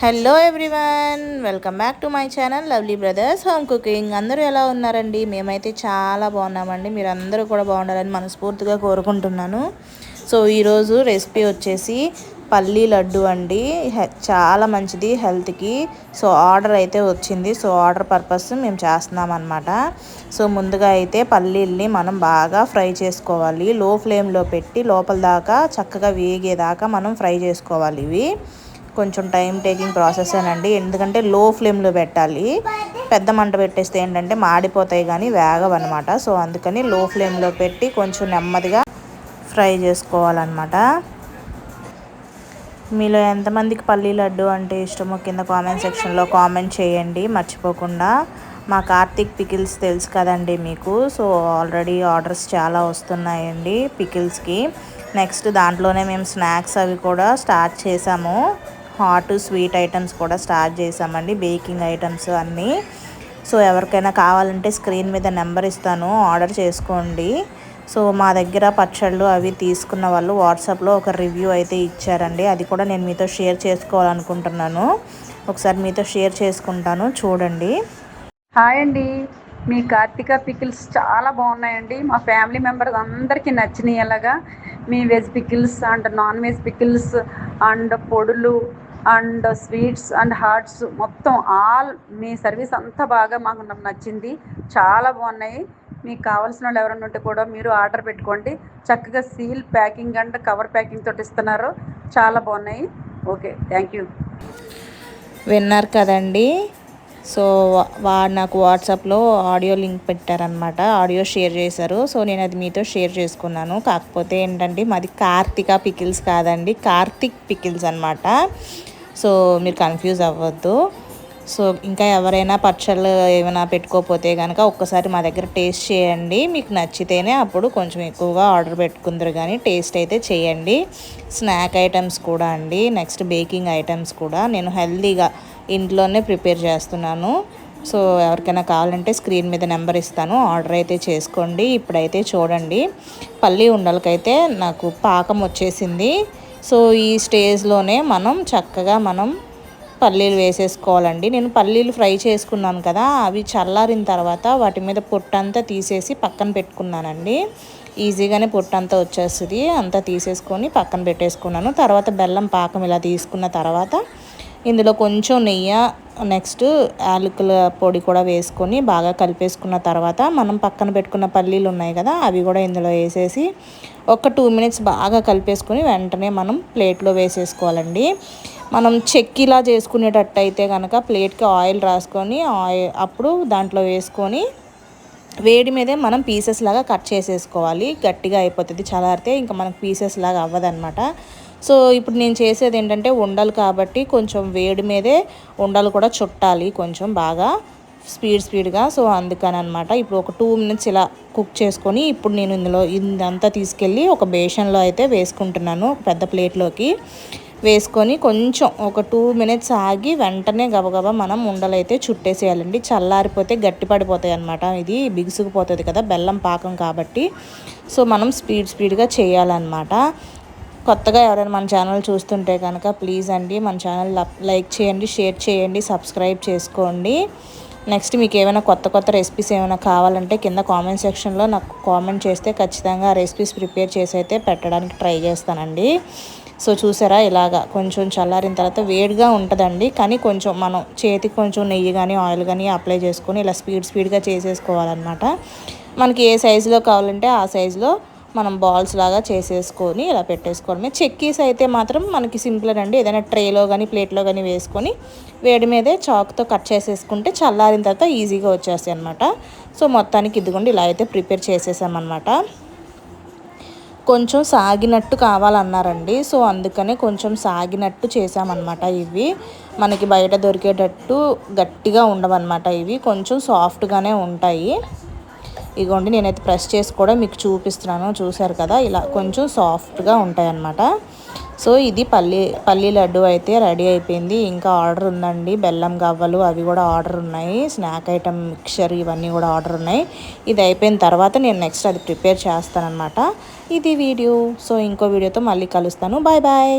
Hello everyone, welcome back to my channel lovely brothers home cooking. అందరూ ఎలా ఉన్నారండి? మేమైతే చాలా బాగున్నామండి. మీరు అందరూ కూడా బాగుండాలని మనస్ఫూర్తిగా కోరుకుంటున్నాను. సో ఈరోజు రెసిపీ వచ్చేసి పల్లీ లడ్డు అండి. చాలా మంచిది హెల్త్కి. సో ఆర్డర్ అయితే వచ్చింది. సో ఆర్డర్ పర్పస్ మేము చేస్తున్నాం అనమాట. సో ముందుగా అయితే పల్లీల్ని మనం బాగా ఫ్రై చేసుకోవాలి. లో ఫ్లేమ్లో పెట్టి లోపల దాకా చక్కగా వేగేదాకా మనం ఫ్రై చేసుకోవాలి. ఇవి కొంచెం టైం టేకింగ్ ప్రాసెస్ అండి. ఎందుకంటే లో ఫ్లేమ్లో పెట్టాలి. పెద్ద మంట పెట్టేస్తే ఏంటంటే మాడిపోతాయి కానీ వేగవన్నమాట. సో అందుకని లో ఫ్లేమ్లో పెట్టి కొంచెం నెమ్మదిగా ఫ్రై చేసుకోవాలన్నమాట. మీలో ఎంతమందికి పల్లీ లడ్డు అంటే ఇష్టమో కింద కామెంట్ సెక్షన్లో కామెంట్ చేయండి మర్చిపోకుండా. మా కార్తిక్ పికిల్స్ తెలుసు కదండి మీకు. సో ఆల్రెడీ ఆర్డర్స్ చాలా వస్తున్నాయండి పికిల్స్కి. నెక్స్ట్ దాంట్లోనే మేము స్నాక్స్ అవి కూడా స్టార్ట్ చేసాము. హాట్ స్వీట్ ఐటమ్స్ కూడా స్టార్ట్ చేసామండి, బేకింగ్ ఐటమ్స్ అన్నీ. సో ఎవరికైనా కావాలంటే స్క్రీన్ మీద నెంబర్ ఇస్తాను, ఆర్డర్ చేసుకోండి. సో మా దగ్గర పచ్చళ్ళు అవి తీసుకున్న వాళ్ళు వాట్సాప్లో ఒక రివ్యూ అయితే ఇచ్చారండి. అది కూడా నేను మీతో షేర్ చేసుకోవాలనుకుంటున్నాను. ఒకసారి మీతో షేర్ చేసుకుంటాను, చూడండి. హాయ్ అండి, మీ కార్తిక పికిల్స్ చాలా బాగున్నాయండి. మా ఫ్యామిలీ మెంబర్స్ అందరికీ నచ్చినాయి. అలాగా మీ veg pickles and non veg pickles and పొడులు అండ్ స్వీట్స్ అండ్ హాట్స్ మొత్తం ఆల్ మీ సర్వీస్ అంతా బాగా మాకు నచ్చింది. చాలా బాగున్నాయి. మీకు కావాల్సిన వాళ్ళు ఎవరైనా ఉంటే కూడా మీరు ఆర్డర్ పెట్టుకోండి. చక్కగా seal packing and cover packing తోటి ఇస్తున్నారు. చాలా బాగున్నాయి. Okay, thank you. విన్నారు కదండి. సో నాకు వాట్సాప్లో ఆడియో లింక్ పెట్టారనమాట, ఆడియో షేర్ చేశారు. సో నేను అది మీతో షేర్ చేసుకున్నాను. కాకపోతే ఏంటంటే మాది కార్తిక పికిల్స్ కాదండి, కార్తిక్ పికిల్స్ అనమాట. సో మీరు కన్ఫ్యూజ్ అవ్వద్దు. సో ఇంకా ఎవరైనా పచ్చళ్ళు ఏమైనా పెట్టుకోకపోతే కనుక ఒక్కసారి మా దగ్గర టేస్ట్ చేయండి. మీకు నచ్చితేనే అప్పుడు కొంచెం ఎక్కువగా ఆర్డర్ పెట్టుకుందరు, కానీ టేస్ట్ అయితే చేయండి. స్నాక్ ఐటమ్స్ కూడా అండి, నెక్స్ట్ బేకింగ్ ఐటమ్స్ కూడా నేను హెల్తీగా ఇంట్లోనే ప్రిపేర్ చేస్తున్నాను. సో ఎవరికైనా కావాలంటే స్క్రీన్ మీద నెంబర్ ఇస్తాను, ఆర్డర్ అయితే చేసుకోండి. ఇప్పుడైతే చూడండి, పల్లీ ఉండలకైతే నాకు పాకం వచ్చేసింది. సో ఈ స్టేజ్లోనే మనం చక్కగా పల్లీలు వేసేసుకోవాలండి. నేను పల్లీలు ఫ్రై చేసుకున్నాను కదా, అవి చల్లారిన తర్వాత వాటి మీద పొట్టంతా తీసేసి పక్కన పెట్టుకున్నానండి. ఈజీగానే పొట్టంతా వచ్చేస్తుంది, అంతా తీసేసుకొని పక్కన పెట్టేసుకున్నాను. తర్వాత బెల్లం పాకం ఇలా తీసుకున్న తర్వాత ఇందులో కొంచెం నెయ్యి, నెక్స్ట్ యాలకుల పొడి కూడా వేసుకొని బాగా కలిపేసుకున్న తర్వాత మనం పక్కన పెట్టుకున్న పల్లీలు ఉన్నాయి కదా, అవి కూడా ఇందులో వేసేసి ఒక 2 మినిట్స్ బాగా కలిపేసుకొని వెంటనే మనం ప్లేట్లో వేసేసుకోవాలండి. మనం చెక్కిలా చేసుకునేటట్టు అయితే కనుక ప్లేట్కి ఆయిల్ రాసుకొని అప్పుడు దాంట్లో వేసుకొని వేడి మీదే మనం పీసెస్ లాగా కట్ చేసేసుకోవాలి. గట్టిగా అయిపోతుంది, చల్లారితే ఇంకా మనకు పీసెస్ లాగా అవ్వదన్నమాట. సో ఇప్పుడు నేను చేసేది ఏంటంటే ఉండలు కాబట్టి కొంచెం వేడి మీదే ఉండలు కూడా చుట్టాలి, కొంచెం బాగా స్పీడ్గా. సో అందుకని అనమాట. ఇప్పుడు ఒక 2 మినిట్స్ ఇలా కుక్ చేసుకొని ఇప్పుడు నేను ఇందులో ఇదంతా తీసుకెళ్ళి ఒక బేషన్లో అయితే వేసుకుంటున్నాను. ఒక పెద్ద ప్లేట్లోకి వేసుకొని కొంచెం ఒక 2 మినిట్స్ ఆగి వెంటనే గబగబా మనం ఉండలైతే చుట్టేసేయాలండి. చల్లారిపోతే గట్టి పడిపోతాయి అనమాట. ఇది బిగుసుకుపోతుంది కదా బెల్లం పాకం కాబట్టి. సో మనం స్పీడ్గా చేయాలన్నమాట. కొత్తగా ఎవరైనా మన ఛానల్ చూస్తుంటే కనుక ప్లీజ్ అండి మన ఛానల్ లైక్ చేయండి, షేర్ చేయండి, సబ్స్క్రైబ్ చేసుకోండి. నెక్స్ట్ మీకు ఏమైనా కొత్త రెసిపీస్ ఏమైనా కావాలంటే కింద కామెంట్ సెక్షన్లో నాకు కామెంట్ చేస్తే ఖచ్చితంగా ఆ రెసిపీస్ ప్రిపేర్ చేసి అయితే పెట్టడానికి ట్రై చేస్తానండి. సో చూసారా, ఇలాగా కొంచెం చల్లారిన తర్వాత వేడిగా ఉంటుందండి, కానీ కొంచెం మనం చేతికి కొంచెం నెయ్యి కానీ ఆయిల్ కానీ అప్లై చేసుకొని ఇలా స్పీడ్గా చేసేసుకోవాలన్నమాట. మనకి ఏ సైజులో కావాలంటే ఆ సైజులో మనం బాల్స్ లాగా చేసేసుకొని ఇలా పెట్టేసుకోవడమే. చెక్కీస్ అయితే మాత్రం మనకి సింపుల్ అండి, ఏదైనా ట్రేలో కానీ ప్లేట్లో కానీ వేసుకొని వేడి మీదే చాక్తో కట్ చేసేసుకుంటే చల్లారిన తర్వాత ఈజీగా వచ్చేస్తాయి అనమాట. సో మొత్తానికి ఇదిగోండి ఇలా అయితే ప్రిపేర్ చేసేసామన్నమాట. కొంచెం సాగినట్టు కావాలన్నారండి, సో అందుకనే కొంచెం సాగినట్టు చేసామన్నమాట. ఇవి మనకి బయట దొరికేటట్టు గట్టిగా ఉండవన్నమాట, ఇవి కొంచెం సాఫ్ట్గానే ఉంటాయి. ఇగోండి నేనైతే ప్రెస్ చేసి కూడా మీకు చూపిస్తున్నాను, చూసారు కదా, ఇలా కొంచెం సాఫ్ట్గా ఉంటాయి అన్నమాట. సో ఇది పల్లీ లడ్డు అయితే రెడీ అయిపోయింది. ఇంకా ఆర్డర్ ఉందండి, బెల్లం గవ్వలు అవి కూడా ఆర్డర్ ఉన్నాయి, స్నాక్ ఐటమ్ మిక్చర్ ఇవన్నీ కూడా ఆర్డర్ ఉన్నాయి. ఇది అయిపోయిన తర్వాత నేను నెక్స్ట్ అది ప్రిపేర్ చేస్తానన్నమాట. ఇది వీడియో. సో ఇంకో వీడియోతో మళ్ళీ కలుస్తాను. Bye bye.